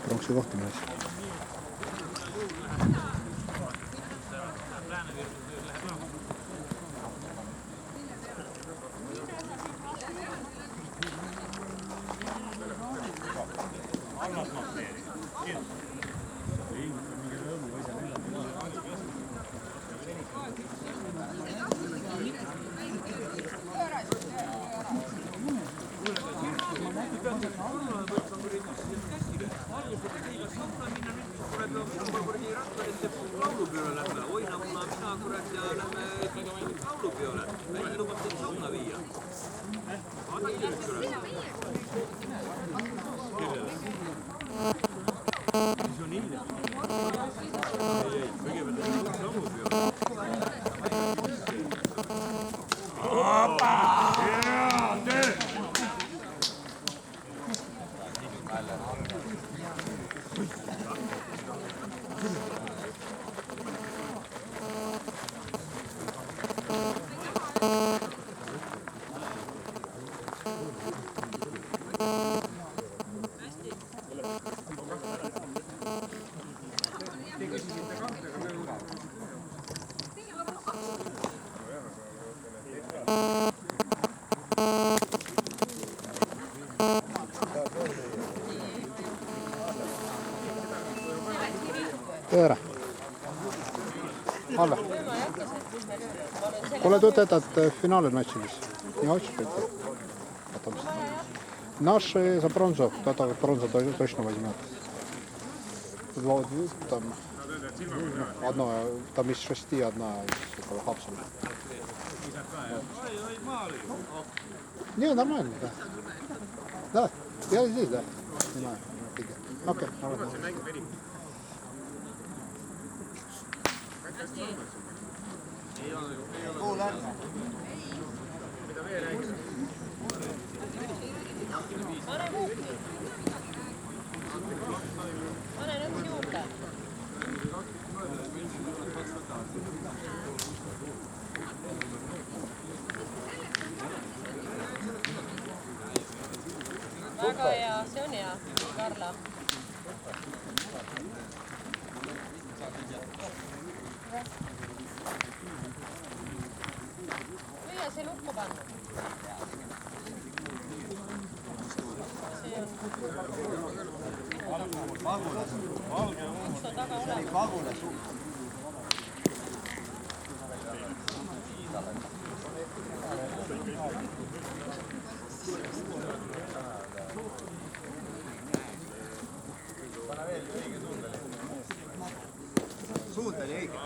Pronksi kohtumees. Tere! Halve! Kolle töötajad finaalmatšides. Не хочешь прийти? Потом. Наш за бронзу. Кто-то бронзу точно возьмет. Там, одно, там из 6, одна из около капсулы. Не, нормально, да. Да, я здесь, да. Снимаю. Окей. Väga hea, see on hea, Karla. Võia see lukku panna. See on taga olemas. Suund oli õige.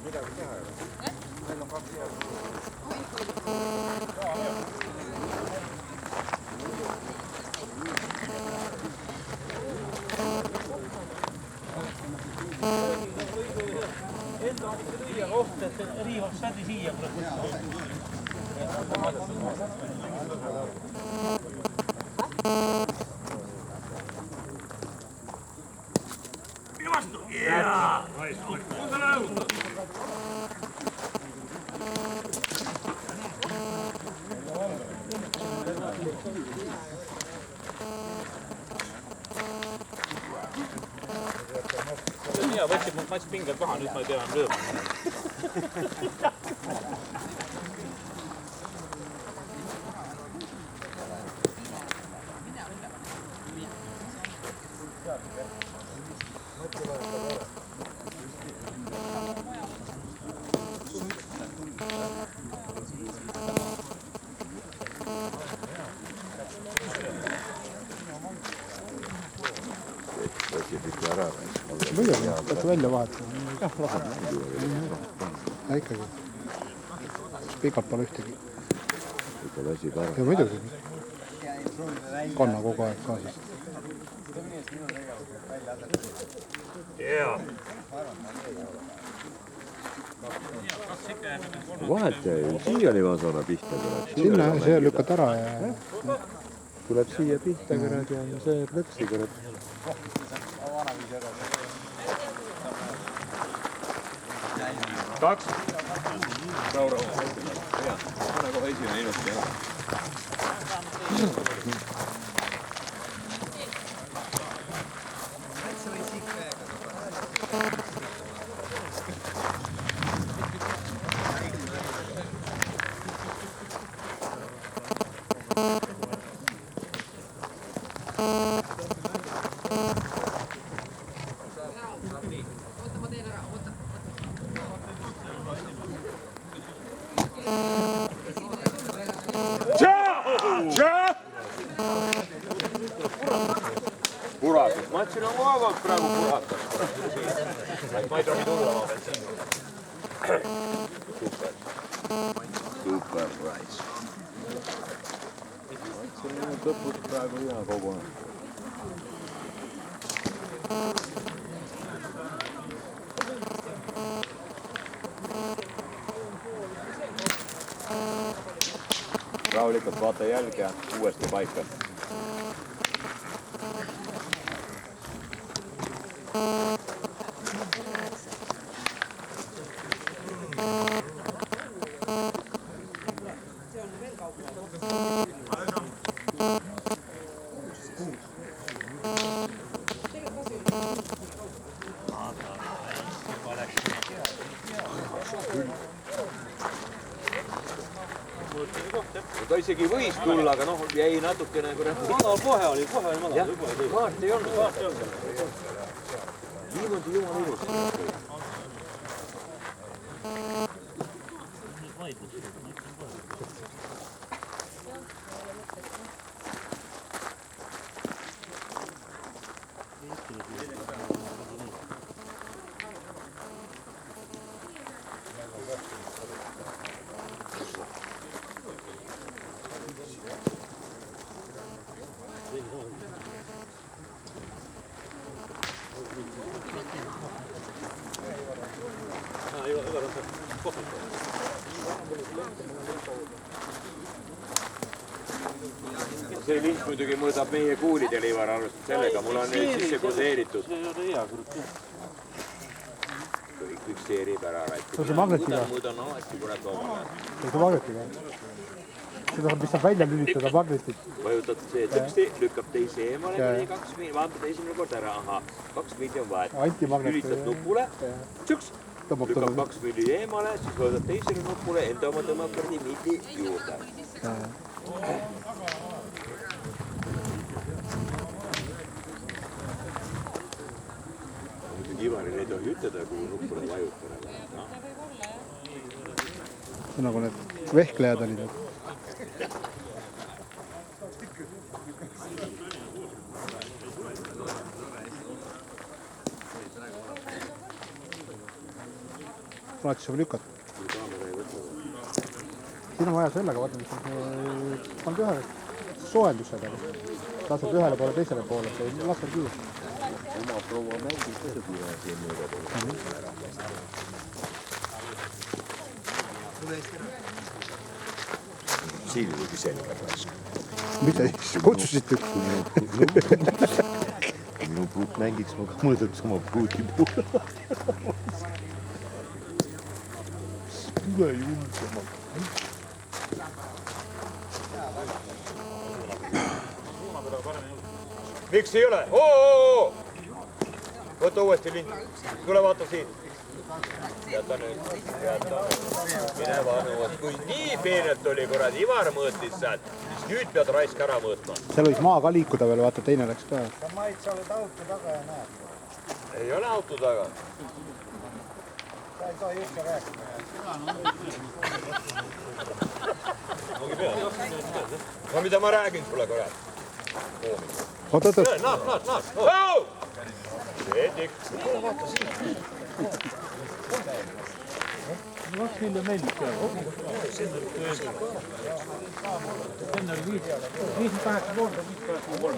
Midagi teha ei ole. Meil on 2 koht, et riivab sädi siia. Minu vastu! Jaa! On ka näevuta! Mina võtsin mult matš pingel maha, nüüd ma ei tea enam lööma. Muidugi, peaks välja vahetama. Jah, vahetama. Ja ikkagi. Pikalt pole ühtegi. Ja muidugi. Kanna kogu aeg ka siis. Vaheta ju, siiani ma saana pihta tuleb. Sinna see lükkad ära ja... Tuleb siia pihta kõrad ja see plõksi kõrad. Kaks. Raura. Hea. Anna kohe esimene ilusti ära. Puratus. Ma ütlesin, on kogu praegu puratas. Ma ei tohi tulla ma veel siin. Super price. See on lõpus praegu hea kogu aeg. Rahulikult vaata jälge ja uuesti paika. Ta isegi võis tulla, aga noh, jäi natukene Madal kohe oli madal. jah, kaart ei olnud. Niimoodi jumal ilus. See lint muidugi mõõdab meie kuulidel Ivar arvestab sellega, mul on sisse kodeeritud. See ei ole hea, kurat. Kõik fikseerib ära. See on see magnetiga. Mõõdan alati kurat omale. See on see magnetiga. Seda mis saab välja lülitada magnetit. Vajutad see tõksti, lükkab teise eemale, 2 milli, vaatab esimene kord ära, aha, 2 milli on vahet. Lülitad nupule, tšuks, lükkab 2 milli eemale, siis vajutad teisele nupule, enda oma tõmbab kõrdi milli juurde. Ivaril ei tohi ütelda, kui nuppule vajutada. See on nagu need vehklejad olid. Alati saab lükata. Siin on vaja sellega, vaata, mis on ühe soojendusega. Lased ühele poole, teisele poole, see ei lase kiiresti. Oma proua mängib kõrgule siin mööda poole. Silmugi selga rask. Mida kutsusite? Minu pruut mängiks, ma ka mõõdaks oma pruuti poole. Tule julgema. Miks ei ole? Oo! Võta uuesti lint. Tule vaata siit. Jäta nüüd. Mine vaata. Kui nii peenelt oli, kurat, Ivar mõõtis sealt, siis nüüd pead raisk ära mõõtma. Seal võis maa ka liikuda veel, vaata, teine läks ka. Sa Mait, sa oled auto taga ja näed. Ei ole auto taga. Sa ei tohi üldse rääkida. No mida ma räägin sulle, kurat? Oot. Naas. Oh! Eedik. Kaks miljon meeldib seal. Enne oli 58 pool, 58 pool.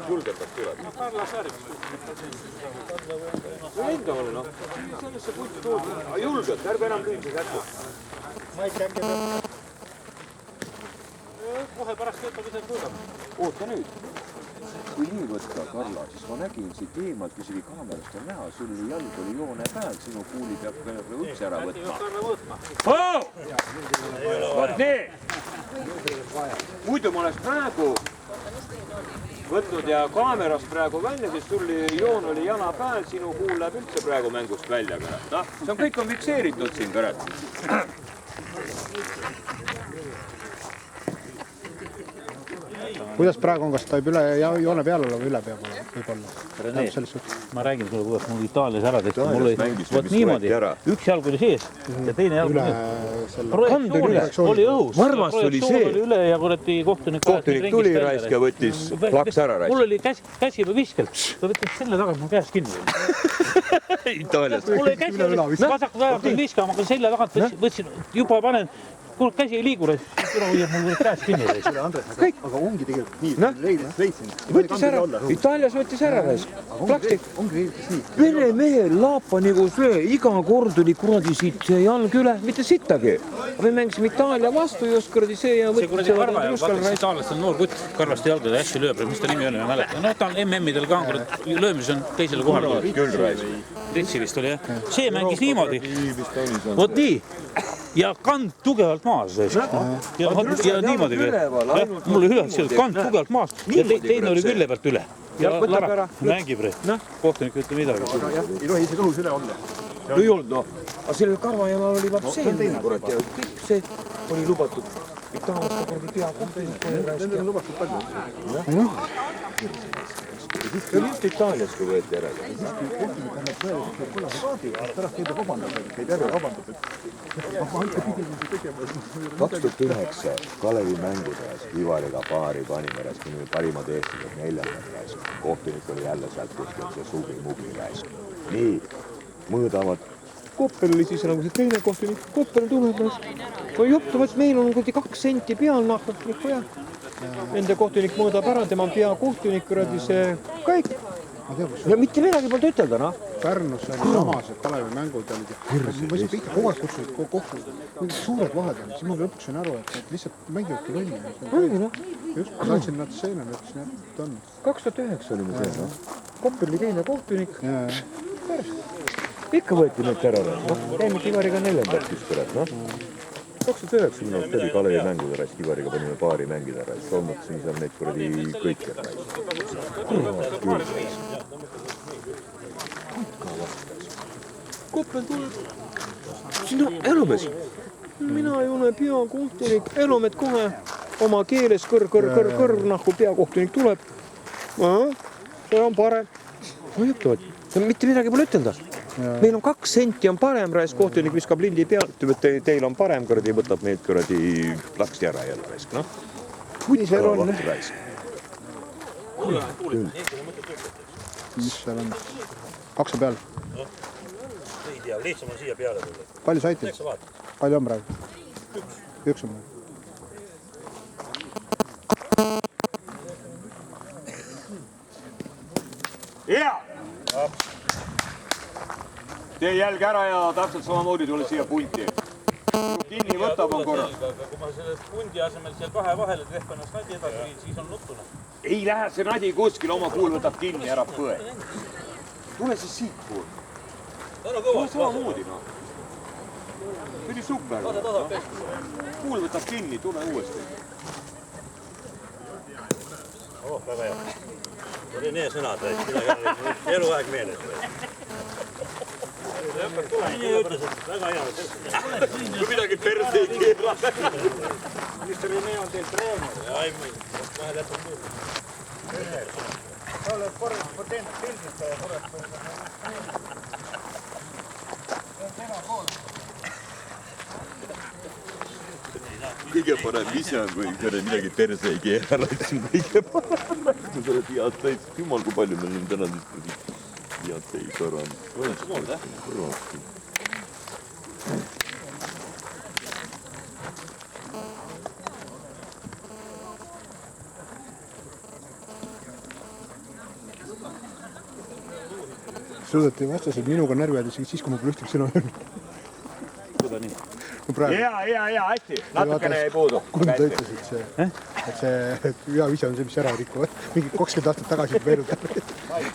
Julgelt tuleb. Lendavale, noh. Sellesse puitu toodi. Julgelt, ärge enam küünse kättu. Kohe pärast võtab ise kuulab. Oota nüüd. Kui nii võtta, Karla, siis ma nägin siit eemalt, isegi kaamerast on näha, sul jalg oli joone peal, sinu kuuli peab üldse ära võtma. Vaat nii! Muidu ma oleks praegu võtnud ja kaamerast praegu välja, siis sul joon oli jana pääl, sinu kuul läheb üldse praegu mängust välja. No, see on kõik on fikseeritud siin, kõret. Kuidas praegu on, kas ta üle joone peal olla või üle peab olla? Võib-olla. Ma räägin sulle, kuidas mul Itaalias ära tehti. Mul oli võt niimoodi, üks jalg oli sees ja teine jalg oli projektsioon oli õhus. Varmast oli see. Oli üle ja kurati kohtunik tuli raisk ja võttis plaks ära raisk. Mul oli käsi viskelt. Ta võttis selle tagant mu käest kinni. Itaalias. Mul oli käsi vasakud ajad viskama, aga selle tagant võtsin, juba panen. Kuule, käsi ei liigu, kuna hoiab mul käest kinni. Kõik. Aga ongi tegelikult nii, leidsin. Võttis ära, Itaalias võttis ära raisk. Plaksti. Ongi leidis nii. Vene mehe laapa nagu see, iga kord oli kuradi siit see jalg üle, mitte sittagi. Me mängisime Itaalia vastu just kuradi see ja see kuradi Karva ja vaataks Itaaliast on noor kutt, Karvaste jalgade hästi lööb, mis ta nimi on, ma mäletan. No ta on MM-idel ka, löömis on teisele kohale. Küll raisk. Ritsi vist oli jah. See mängis niimoodi. Vot nii. Ja kand tugevalt maas. Ja niimoodi veel. Mul oli üles kand tugevalt maas ja teine oli külje pealt üle. Ja Lara mängib rei. Kohtunik ütle midagi. Ei tohi isegi õhus üle olla. No ei olnud, noh. Aga sellel Karvajamal oli vaat see kurat ja kõik see oli lubatud. Itaaliaste kordi peakohtunik. Nendel on lubatud palju. See oli just Itaalias, kui võeti ära. Kohtunik annab tõeliselt kollasaadi, pärast käib vabandab, käib järve vabandab. 2009 Kalevi mängudes Ivariga paari panime raisk, kui parimad eestlased 4. raisk. Kohtunik oli jälle sealt kuskilt see sugi-mugi raisk. Nii, mõõdavad. Koppel oli siis nagu see teine kohtunik. Koppel tuleb raisk. Juttu võttes, meil on 2 senti peal nahkutnikku ja nende kohtunik mõõdab ära, tema on peakohtunik, kuradi see kõik. Ja mitte midagi polnud ütelda, noh. Pärnus oli sama see Kalevi mängud olid. Ma siin pihta kogu aeg kutsusid kokku. Suured vahed on. Siis ma lõpuks sain aru, et lihtsalt mängivadki lolli. Ongi, noh. Just, ma saatsin nad seena, ütlesin, et on. 2009 olime see, noh. Koppel oli teine kohtunik. Jaa. Ikka võeti need ära, noh. Käimik Ivariga 4. vist, kurat, noh. 2009 minu arust oli Kalevi mängude raisk, Ivariga panime paari mängida raisk. Tolmutasime seal neid kuradi kõike raisk. Koppel tuleb. Sina Elomees. Mina ei ole peakohtunik. Elomet kohe oma keeles kõr, nahku peakohtunik tuleb. See on parem. No juttuvad. Mitte midagi pole ütelda. Meil on 2 senti on parem raisk, kohtunik viskab lindi pealt, teil on parem kuradi, võtab meid kuradi plaksti ära jälle raisk, noh. Kuidas seal on? Mis seal on? 2 peal. Ei tea, lihtsam on siia peale tulla. Palju saite? Palju on praegu? 1 on praegu. Hea! Tee jälg ära ja täpselt samamoodi tule siia punti. Kinni võtab on korra. Kui ma selle pundi asemel seal 2 vahele trehv ennast nadi edasi, siis on nuttuna. Ei lähe see nadi kuskil, oma kuul võtab kinni, ära põe. Tule siis siit kuul. Tule samamoodi, noh. See oli super. Kuul võtab kinni, tule uuesti. Väga hea. See oli need sõnad, eluaeg meeles. Nii ütles, et väga hea. Kui midagi perse ei keera. Minister Rene on teil treener. Ai, kohe täpselt nii. Sa oled patent pildistaja, tuleb. See on tema pool. kõige parem visang või midagi perse ei keera, laitsin kõige parem. Ma selle head täis, jumal kui palju meil on täna head täis arvanud. Suudeti vastased minuga närvi ajada isegi siis, kui ma pole ühtegi sõna öelnud. Kuda nii? hea, hästi. Natukene ei puudu. Kunda ütles, et see hea vise on see, mis ära rikuvad. Mingi 20 aastat tagasi veenud.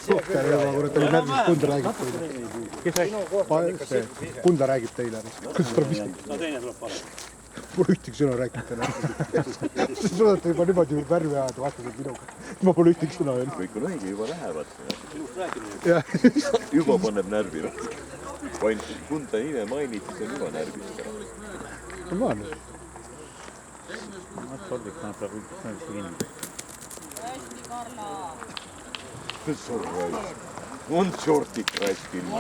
Suhtel juba, kurat, oli närvis, Kunda räägib teile. Kes räägib? Kunda räägib teile. Kuidas tuleb viskab? No teine tuleb parem. Pole ühtegi sõna rääkinud täna. See suudeti juba niimoodi värvi ajada vastased minuga. Ma pole ühtegi sõna öelnud. Kõik on õige, juba lähevad. Jah. Juba paneb närvi. Kunda nime mainid, siis on juba närvis. On vaadanud. Sordik paneb praegu närvisse kinni. hästi, Karla. On shortik raisk ilma.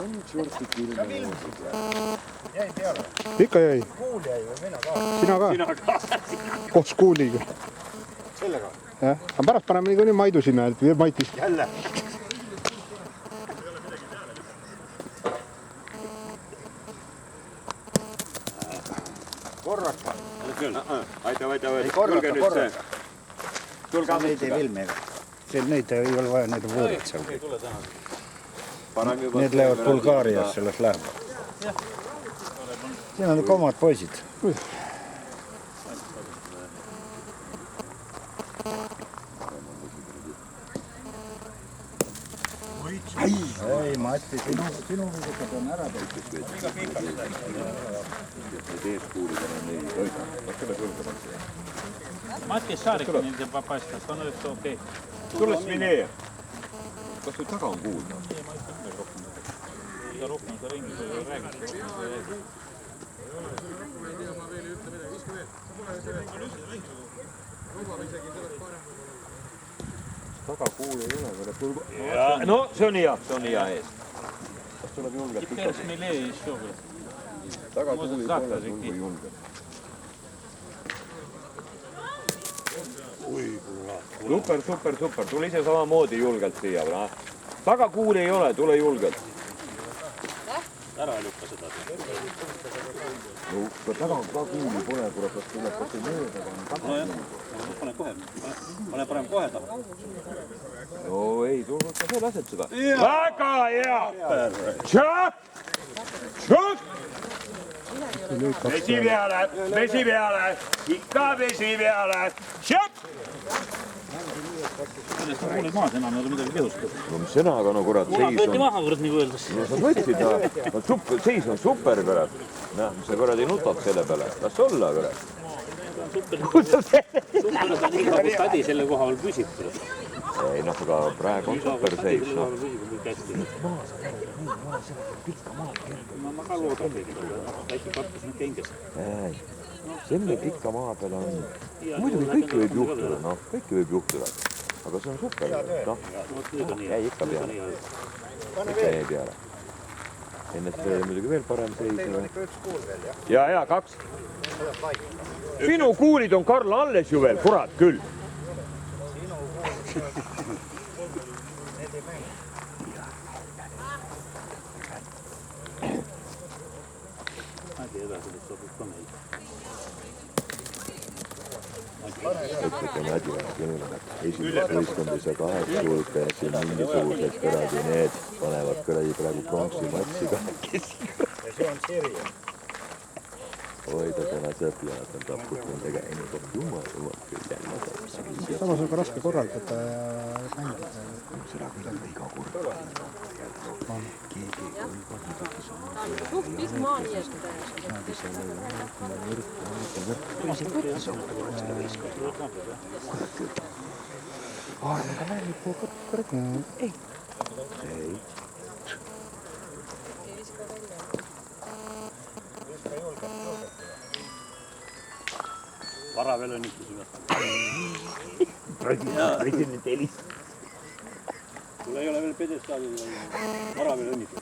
On shortik ilma. Ikka jäi. Sina ka? Koos kuuliga. Sellega? Jah. Aga pärast paneme nii Maidu sinna, et Maitis. Jälle. Korraka. Aita. Korraka. Tulge Neid ei filmiga. Neid ei ole vaja, need on võõrad seal. Need lähevad Bulgaarias, selles läheb. Siin on ikka omad poisid. Ei, Matti, sinu visukad on ära tehtud. Matti Saarik nende paistas, on üldse okei. Tulles minee. Kas sul taga on kuulda? Ei, ma ütlen veel rohkem. Mida rohkem sa ringis räägid, rohkem sa räägid. Taga kuul ei ole, No, see on hea ees. kas tuleb julgelt Kes meil ees joob? Taga kuul ei pole sul kui julgelt. Super. Tule ise samamoodi julgelt siia. Taga kuul ei ole, tule julgelt. Ära lükka seda. No, ka taga kuuli pole, kurat, kas tuleb kas ei mööda, aga on taga. Pane parem kohe taha. No ei, sul ka sa lased seda. Väga hea! Tšak! Vesi peale! Ikka vesi peale! Tšak! Sellest on kuulid maas enam, aga midagi kehustab. No mis sõnaga, no kurat, Muna seis võeti on... maha, kurat, nagu öeldes. No sa võtsid, seis on super, kurat. Näe, mis sa kurat ei nutad selle peale. Las olla, kurat. Super on iga stadi selle koha all püsib. Ei, noh, aga praegu on super seis, noh. Ma ka loodan kõigil, aga väike kartus nüüd kengest. Ei, selle pikka maa peal on... Muidugi kõik võib juhtuda, noh, kõike võib juhtuda. Aga see on super, noh. Jäi ikka peale. Ikka jäi peale. Ennest oli muidugi veel parem seis. Ja, 2. Sinu kuulid on Karl alles ju veel, kurat küll. Ütlete Mädiväe küll, esimest võistkondis ja 8 hulka ja siin mingisugused kõradi need panevad kõradi praegu pronksi matsi kahekesi. Oi, ta täna sõpjad on taput nende käinud, jumal küll jälle. Samas on ka raske korraldada ja mängida. Seda küll on iga kord. Keegi ei Suht pikk maa nii, et... Aga väärib korrekt. Ei. Vara veel õnnitusime. President Elis. Sul ei ole veel pedestaalil. Vara veel õnnitus.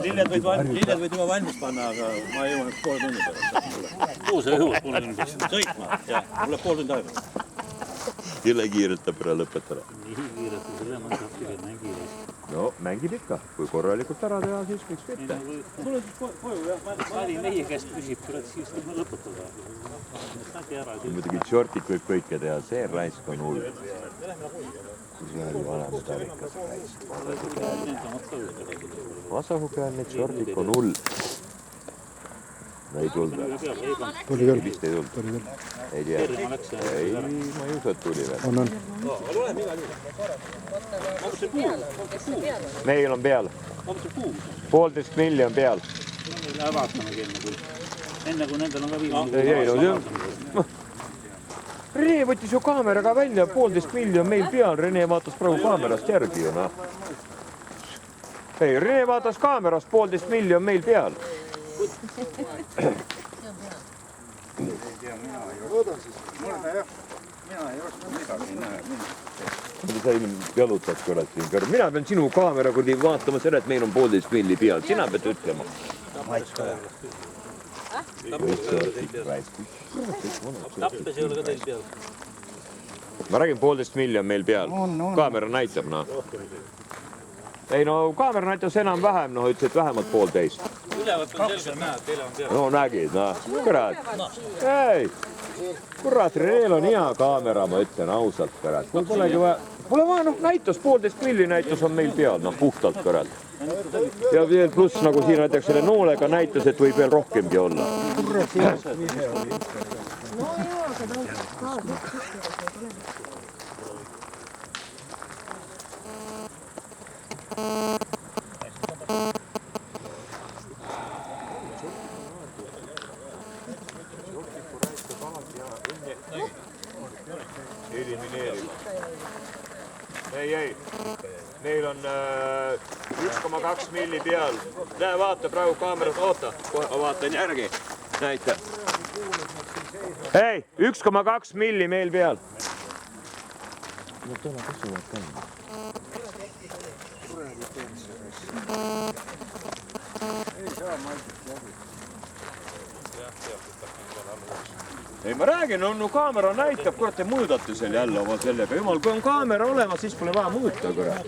Lilled võid juba valmis panna, aga ma jõuan poole tunni pärast. Kuhu sa jõuad poole tunni pärast? Sõitma, jah. Mulle pool tundi aega. Jõle kiirelt ära lõpetada. Nii kiirelt, kui selle mõnda õppida mängida. No mängib ikka, kui korralikult ära teha, siis miks mitte. Tule siis koju, jah. Mari meie käest küsib, siis tuleb lõpetada. Muidugi tšortik võib kõike teha, see raisk on hull. See oli vanemad tarikas raisk. Vasahukäälne tšortik on hull. No ei tulnud. Tuli küll. Vist ei tulnud. Ei tea. Ei, ma ei usu, et tuli veel. On. Meil on peal. 1,5 miljonit on peal. Lähe vaatamegi enne kui nendel on ka viimane. Rene võttis ju kaameraga välja, 1,5 miljonit meil peal. Rene vaatas praegu kaamerast järgi ju, noh. Ei, Rene vaatas kaamerast, 1,5 miljonit meil peal. Sa ilmselt jalutad kurat siin kõrv. Mina pean sinu kaamera kurdi vaatama selle, et meil on 1,5 miljonit peal. Sina pead ütlema. Tappes ei ole ka teil peal. Ma räägin 1,5 miljonit meil peal. Kaamera näitab, noh. Ei no kaamera näitas enam-vähem, noh, ütles, et vähemalt 1,5. Ülevalt on selgelt näha, et teile on peal. No nägid, noh. Kurat. Ei. Kurat, Renel on hea kaamera, ma ütlen ausalt, kurat. Mul polegi vaja. Pole vaja, noh, näitas 1,5 miljonit näitus on meil peal, noh, puhtalt, kurat. Ja veel pluss, nagu siin näiteks selle noolega näitas, et võib veel rohkemgi olla. Elimineerima. Ei. Meil on 1,2 milli peal. Näe, vaata praegu kaameras, oota. Vaatan järgi. Näita. Hei, 1,2 milli meil peal. Ei, ma räägin, no kaamera näitab, kurat, te mõõdate seal jälle oma sellega. Jumal, kui on kaamera olemas, siis pole vaja mõõta, kurat.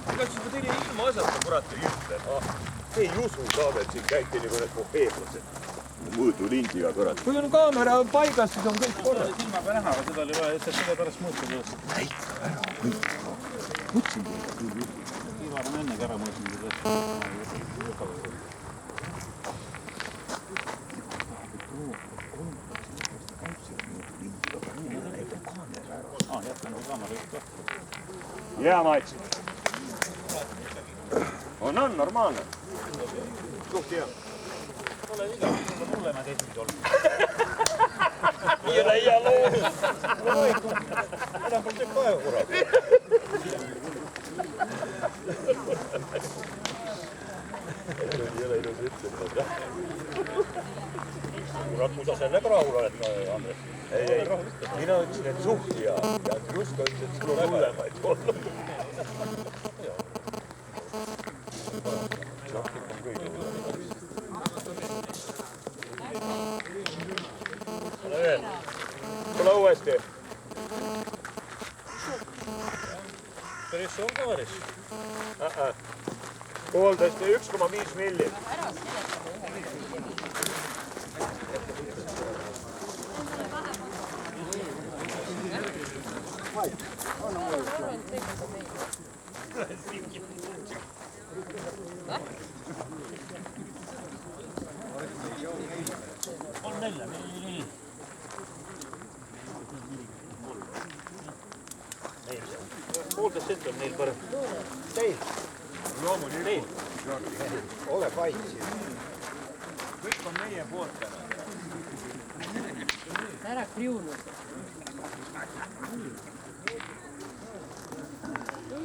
Ega siis ma teile ilma asjata, kurat, ei ütle. Te ei usu ka, et siin käite nagu need mopeedlased. Mõõdulindiga, kurat. Kui on kaamera paigas, siis on kõik korras. Silmaga näha, aga seda oli vaja lihtsalt selle pärast mõõta. Näita ära, mõõta. Mõtlesin teile küll. Ivar on ennegi ära mõõtnud. Hea maits. On normaalne. Suht hea. Ole viga, mulle ma teismid olnud. Nii leia loo. Enam pole tükk aega, kurat. Ei ole ilus ütlema. Kurat, kui sa sellega rahul oled, Andres. Ei, mina ütlesin, et suht hea. Ja Ruska ütles, et sul on hullemaid olnud. Tšaktik on kõige hullemaid. Ole veel. Tule uuesti. Päris on ka päris. 1,5 milli. On 4. Poolteist senti on neil parem. Teil. Loomulikult. Ole pait. Kõik on meie poolt täna. Ära kriunud.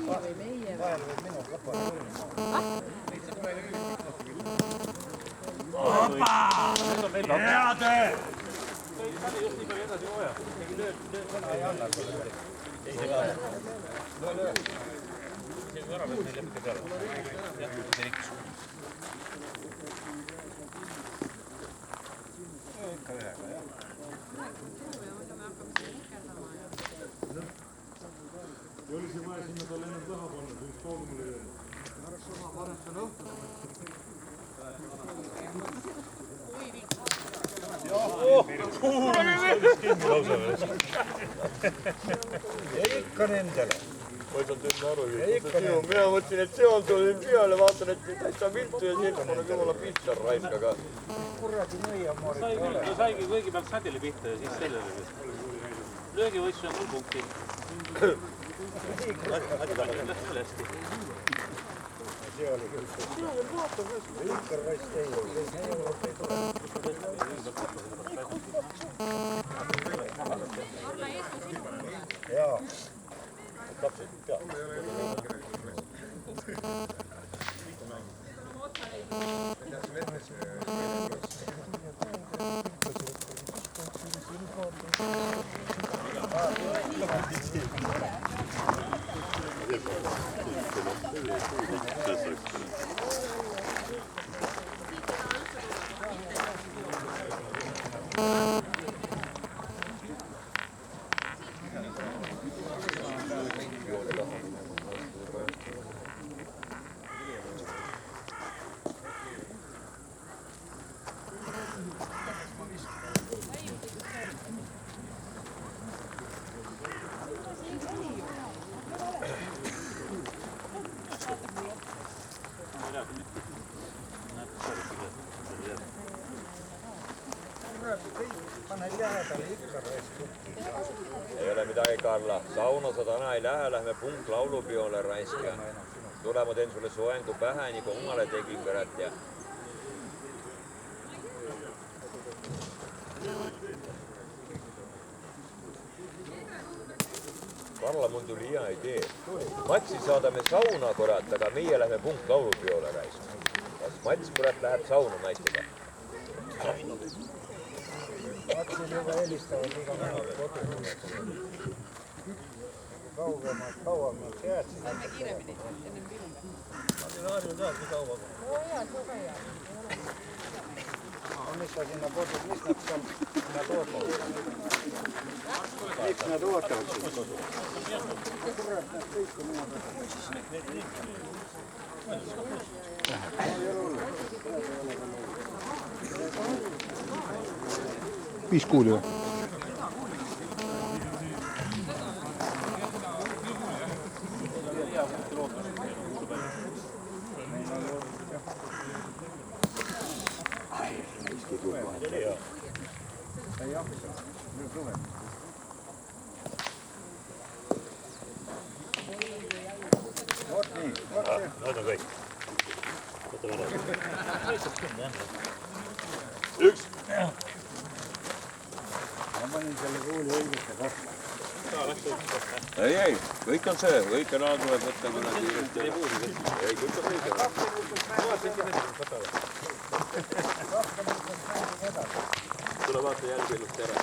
Või meie. Vahel võib minu kappa. Ikka nendele. Ma ei saanud enne aru, mina mõtlesin, et see on tulnud peale, vaatan, et täitsa viltu ja siin on jumala pistar raisk, aga Kuradi nõiamaarid ei ole. Ta saigi kõigepealt sädeli pihta ja siis sellele. Löögivõistlus on 0 punkti. Hästi. See oli küll. Ikka raisk ei ole. Jaa. ei ole midagi, Karla. Sauna sa täna ei lähe, lähme punktlaulupeole raisk ja tule, ma teen sulle soengu pähe, nii kui omale tegin kõrat ja Karla, mul tuli hea idee. Matsi saadame sauna, kurat, aga meie lähme punktlaulupeole raisk. Kas Mats, kurat, läheb sauna naistega? Matsil juba helistavad iga nädal kodu. Kauemalt jäädsid. Lähme kiiremini, ennem pilume. Ma olen harjunud alati kauaga. Oo jaa, see on ka hea. Mis sa sinna kodus, mis nad seal nad ootavad? Miks nad ootavad sind kodus? Kurat, nad kõik on minu peal. 5 kuuli või? Nad on kõik. Üks. Ma panin selle kuuli õigesse kohta. Ei, kõik on see, kõik on tuleb võtta küll kiiresti. Ei, kõik on kõik. Tule vaata jälgi ilusti ära.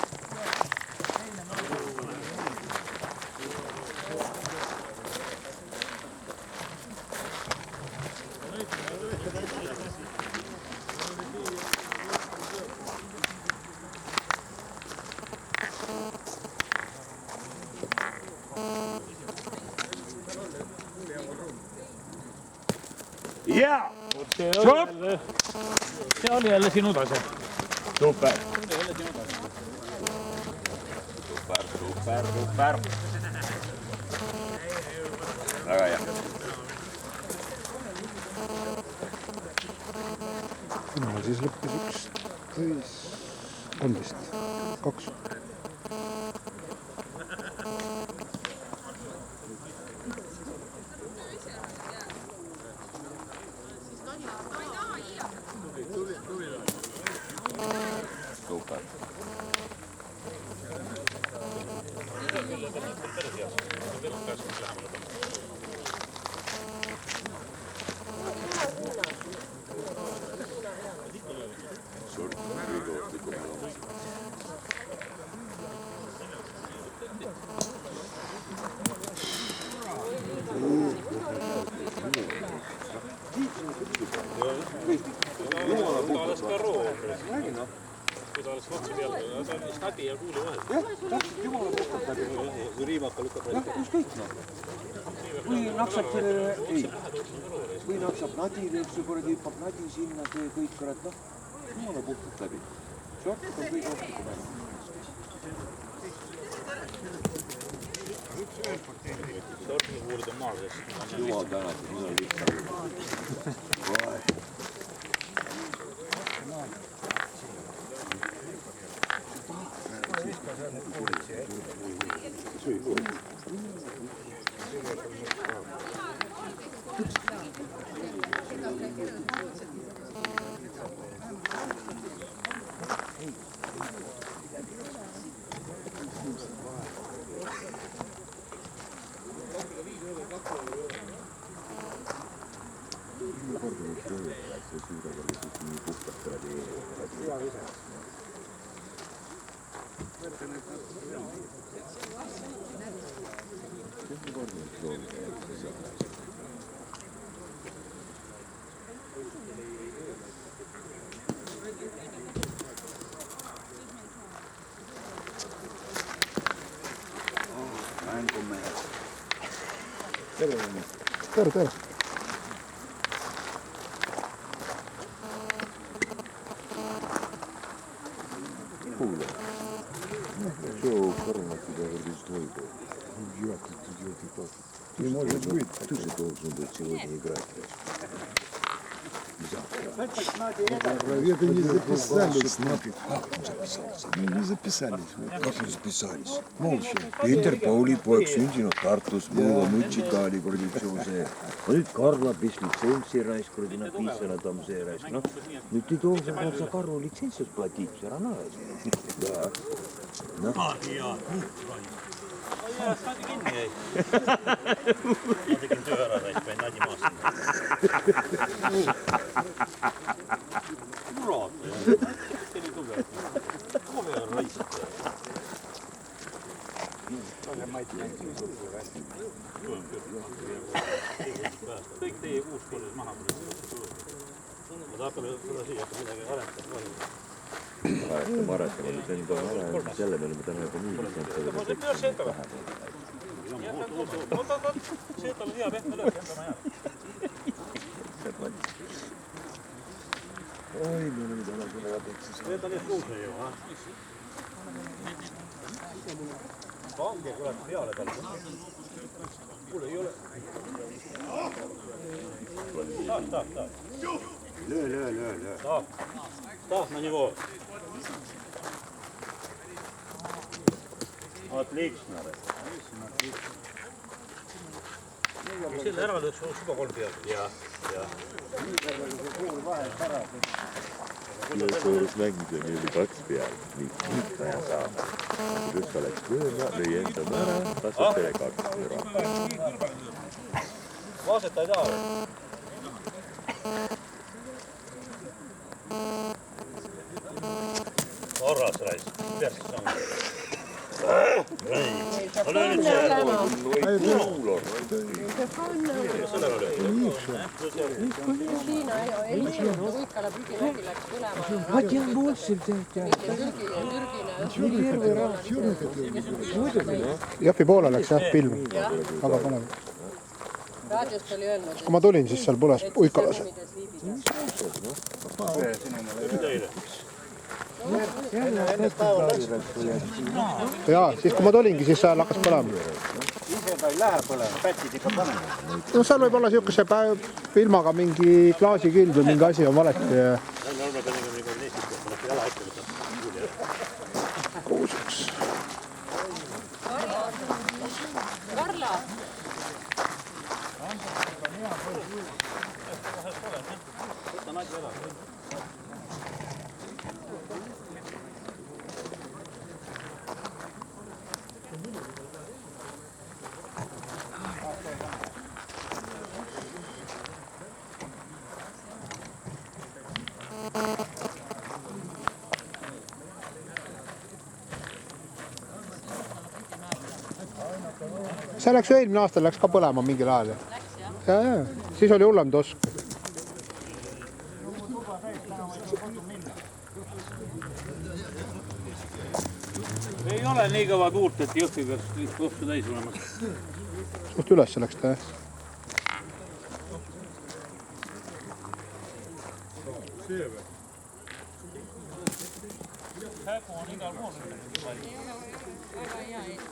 Jaa! See oli jälle sinu tase. Super. Väga hea. No siis lõppes 11, 13, 2. Super. ta oleks ka roo. Kui ta oleks otsi peal, ta on stadi ja kuuli vahel. Jah, täpselt jumala puhtalt läbi. Kui riimaka lükkab. Jah, ükskõik noh. Või naksab selle, ei. Või naksab nadile, eks ju, kuradi hüppab nadi sinna, see kõik kurat, noh. Jumala puhtalt läbi. Šort on kõige ohtlikum ära. Sortini kuulid on maal. Jumal tänatud, mul on lihtsalt. Tere. Kuule, что коронавирус весь двойку. Не может быть, ты же должен быть сегодня играть. Это не записались. Не записались. Как не записались? Молча. Interpoli poeg sündinud Tartus, mulle mütsika oli kuradi see. Nüüd Karla pis litsentsi raisk, kuradi nad 500 tam see raisk. No, nüüd ei должен sa Karlu litsentsus platit, see rana raisk. Ja. No. Ja, stadi kinni jäi. Ma tegin töö ära, raisk, pain nadi maast. Kurat, see oli tugev. Kove on raisk. Kõik teie 6 korda maha pole. Ma hakkame seda siia midagi arendama. Aretama, see on juba ära, selle me oleme täna juba nii lisanud. Ma teeb ühes seetama. Oot. Seetama hea pehme lööb, seetama hea. Oi, me oleme täna selle jäteks. Seetama nii suuse ju, ha? Pange kurat peale peale. Kuule, ei ole. Taas. Löö. Taas на него. Отлично. Selle ära lõõks juba 3 pealt. Ja. Suurus mängida nii oli 2 peal. Nii vaja saama. Just oleks lööma, lõi enda ära, tasub tere 2 euro. Vaaseta ei taha. Arras raisk. Peaks saama. Ole nüüd see. Siina eelistunud Uikala prügimägi läks põlema. Jõhvi poole läks jah, pilv. Väga põnev. Raadiost oli öelnud. Kui ma tulin, siis seal põles Uikalas. Jaa, siis kui ma tulingi, siis seal hakkas põlema. Ise ta ei lähe põlema, pätsid ikka panema. No seal võib olla niisuguse ilmaga mingi klaasiküld või mingi asi on valesti. Kuuseks. Karla. See läks ju eelmine aastal läks ka põlema mingil ajal. Ja. Siis oli hullem tosk. Ei ole nii kõva tuult, et Jõhvi peaks kõhtu täis olema. Suht üles läks ta, jah. Hägu on igal pool. Väga hea ees.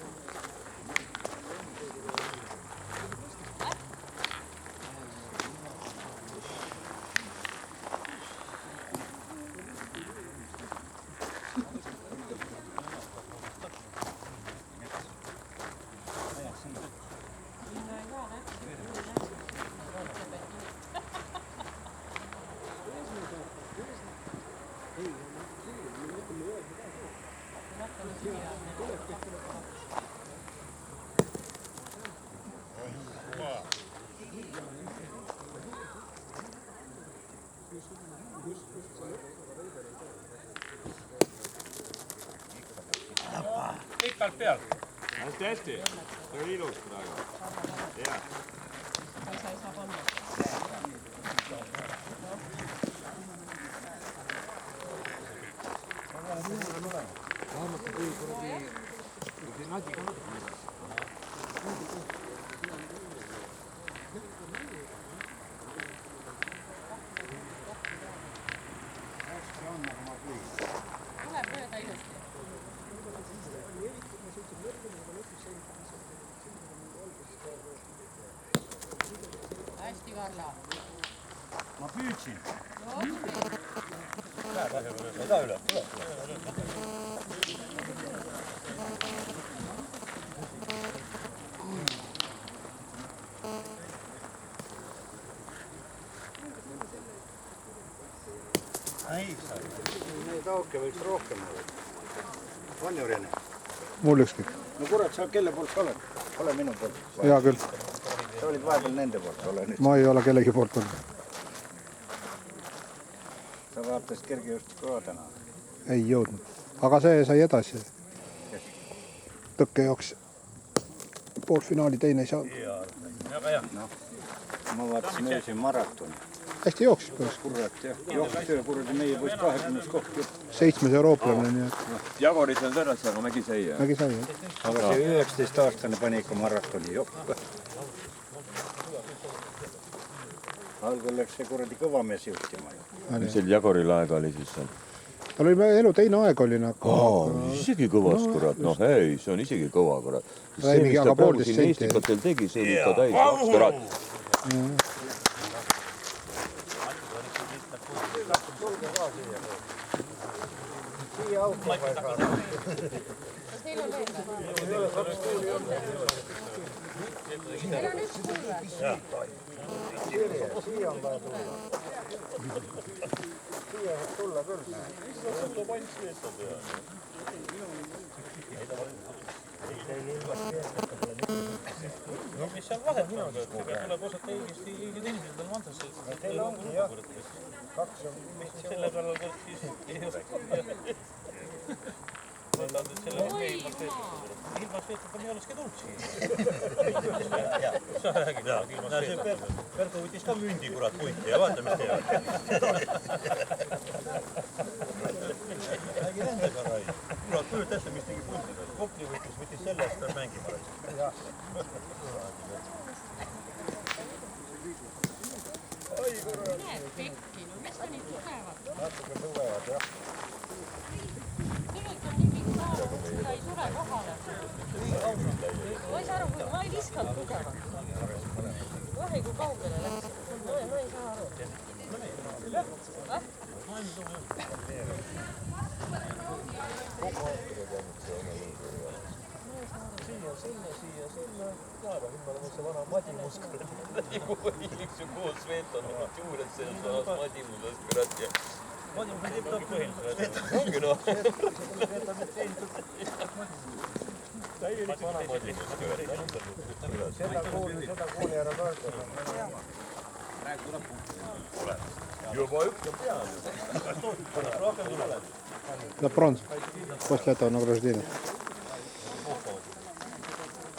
Pikalt peal. Hästi. See oli ilus praegu. Hea. Sa ei saa panna. Tuleb mööda ilusti. Hästi, Karla. Ma püüdsin. Tauke võiks rohkem olla. On ju, Rene? Mul ükskõik. No kurat, sa kelle poolt sa oled? Ole minu poolt. Hea küll. Sa olid vahepeal nende poolt, ole nüüd. Ma ei ole kellegi poolt olnud. Sa vaatasid kergejõustikku ka täna. Ei jõudnud. Aga see sai edasi. Tõkkejooks. Poolfinaali teine ei saanud. Ma vaatasin öösi maratoni. Hästi jooksis poiss. Kurat, jah. Jooksutöö kuradi meie poiss 20 koht. 7. eurooplane, nii et Jagoris on sõnas, aga Mägi sai, jah? Mägi sai, jah. Aga see 19-aastane pani ikka maratoni joppa. Algul läks see kuradi kõva mees juhtima. Mis seal Jagoril aega oli siis seal? Tal oli elu teine aeg oli nagu. Isegi kõvas, kurat. Noh, ei, see on isegi kõva, kurat. See, Raimi mis aga ta praegu 1,5 siin senti. Eestikatel tegi, see oli ikka täis. Kurat. Kas teil on veel? Meil on üks kuul või? Siia on vaja tulla. Siia saab tulla küll. No mis seal vahet on, tuleb osata õigesti inimesed on vantasse. Teil ongi jah. Kaks on. Mis selle peale siis ei oska. Ilmas veetud ei olekski tulnud siia. Sa räägid ilmas veetud. Perko võttis ka mündi kurat puiti ja vaata mis teevad. Räägi nendega rai. Kurat kujuta ette, mis tegi puntiga. Kopli võttis selle eest peab mängima rai. Näed pekki, no mis on nii tugevad? Natuke tugevad, jah. Tegelikult on nii pikk saar, et seda ei tule kohale. Ma ei saa aru, ma ei viskanud tugevat. Vahe kui kaugele läks. Ma ei saa aru. Sinna. Laeva himmel on see vana Madimus. Nagu hiiliks ju koos Sveeton juures selles vanas Madimusest, kurat. Madimus on tipp-topp põhiliselt. Ongi noh. Täielik vana Madimus. Seda kooli ära toetada. Juba üks on peal. Rohkem tuleb. Да, бронз. После этого награждения.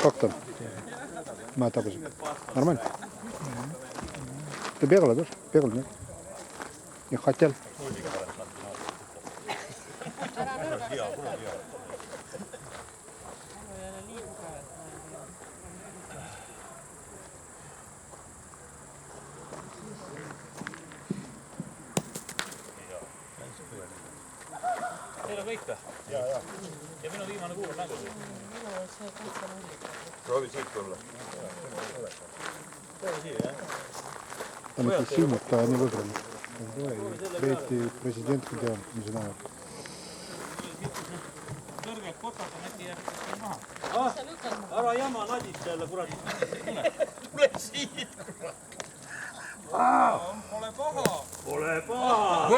Как там? Ma tagasi. Нормально? Ты бегала, да? Бегал, нет? ja Katjal. Teil on kõik või? Ja minu viimane kuul on mängus. Proovi siit tulla. Там эти синят-то они выбрали. Третий президент, где он, не знаю. Kõrgelt kotak on äkki jääb maha. Ära jama nadist jälle, kurat. Tule siit! Pole paha.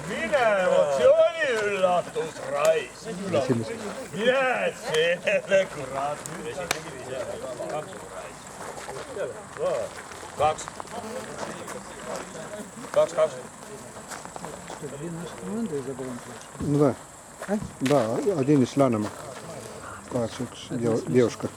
Mine, see oli üllatus, Rais. Mine selle, kurat. Kaks. Ну да. Да, один из Ланема. 81 девушка.